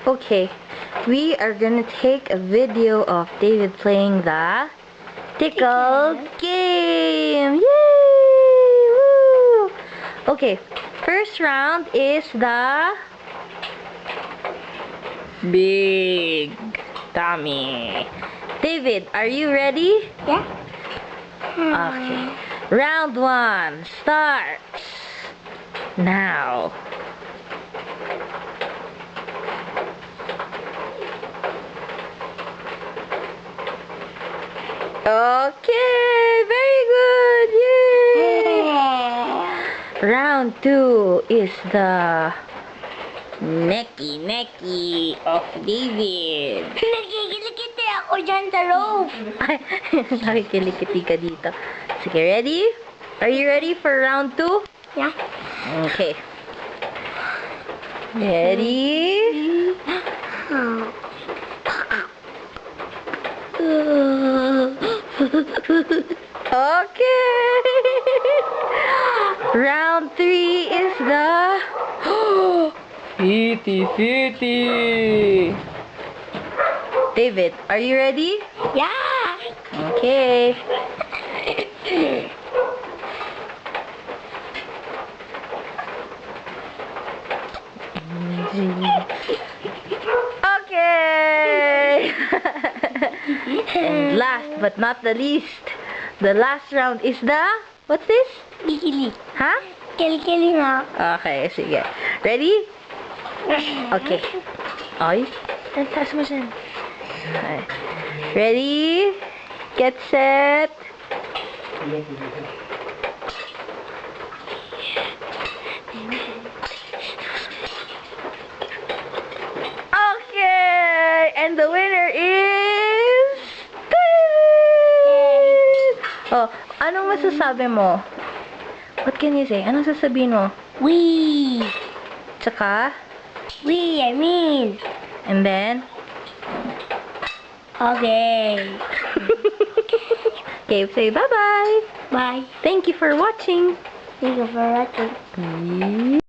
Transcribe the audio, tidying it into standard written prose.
Okay, we are gonna take a video of David playing the Tickle game. Yay! Woo! Okay, first round is the big dummy. David, are you ready? Yeah. Okay. Round 1 starts now. Okay, very good. Yay! Round 2 is the necky of David. Nakikilikiti ako dyan sa rope. Ay, nakikilikiti ka dito. Sige, ready? Are you ready for round 2? Yeah. Okay. Ready? Okay. Round 3 is the Fitty. David, are you ready? Yeah. Okay. Okay. And last but not the least, the last round is the, what's this? Kikili. Huh? Kilikili nga. Okay, sige. Ready? Okay. Ay. Taas mo siya. Okay. Ready? Get set. Okay! And the winner is David! Oh, anong masasabi mo? What can you say? Anong sasabihin mo? We. Tsaka? I mean. And then? Okay. Okay, say bye-bye. Bye. Thank you for watching. Thank you for watching.